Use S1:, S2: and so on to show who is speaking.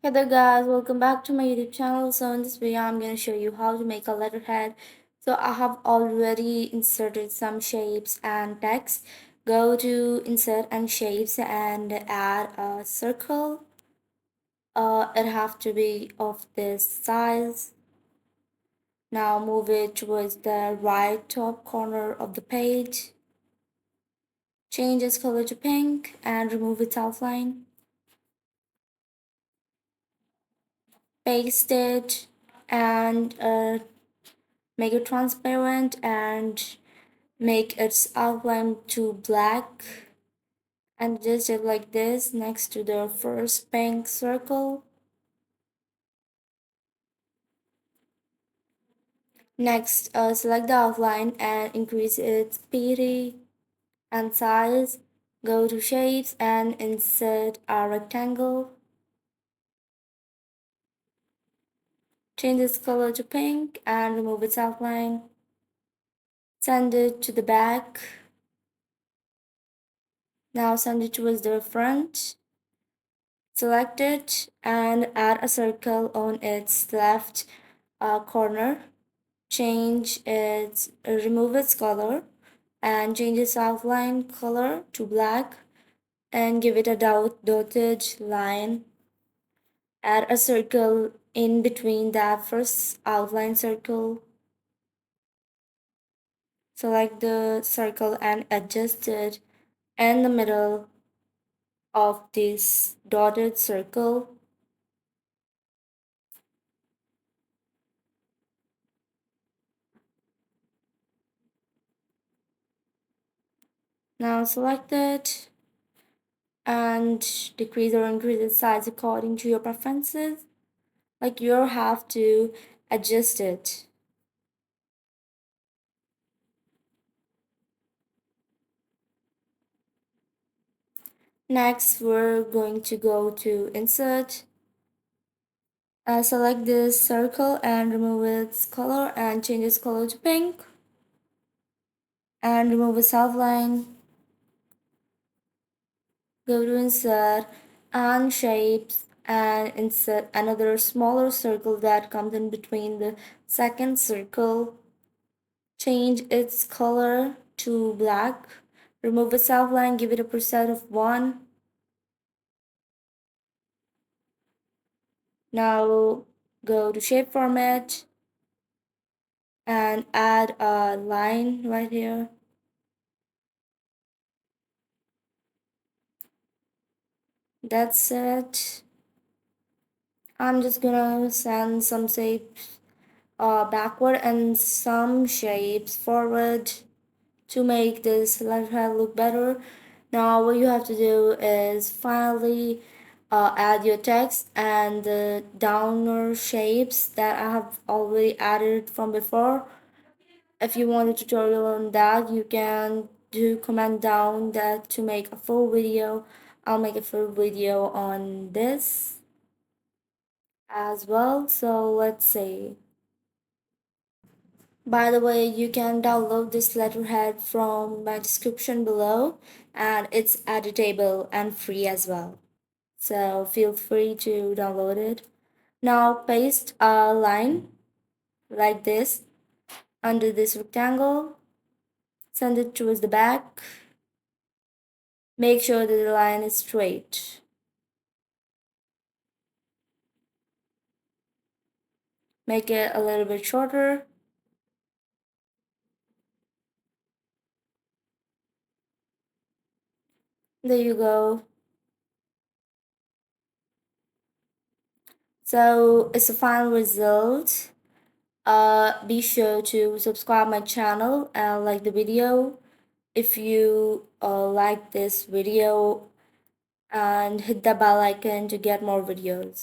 S1: Hey there guys, welcome back to my YouTube channel. So in this video I'm going to show you how to make a letterhead. So I have already inserted some shapes and text. Go to insert and shapes and add a circle. It have to be of this size. Now move it towards the right top corner of the page. Change its color to pink and remove its outline. Paste it and make it transparent and make its outline to black and adjust it like this next to the first pink circle. Next, select the outline and increase its opacity and size. Go to shapes and insert a rectangle. Change its color to pink and remove its outline. Send it to the back. Now send it towards the front. Select it and add a circle on its left corner. Remove its color and change its outline color to black and give it a dotted line. Add a circle in between that first outline circle. Select the circle and adjust it in the middle of this dotted circle. Now select it and decrease or increase its size according to your preferences. Like you have to adjust it. Next, we're going to go to insert. Select this circle and remove its color and change its color to pink. And remove its outline. Go to insert and shapes and insert another smaller circle that comes in between the second circle. Change its color to black. Remove its outline, give it a preset of 1. Now go to shape format and add a line right here. That's it. I'm just gonna send some shapes backward and some shapes forward to make this letterhead look better. Now what you have to do is finally add your text and the downer shapes that I have already added from before. If you want a tutorial on that, you can do comment down that to make a full video. I'll make a full video on this as well. So let's see. By the way, you can download this letterhead from my description below, and it's editable and free as well. So feel free to download it. Now paste a line like this under this rectangle. Send it towards the back. Make sure that the line is straight. Make it a little bit shorter. There you go. So it's a final result. Be sure to subscribe my channel and like the video if you like this video, and hit the bell icon to get more videos.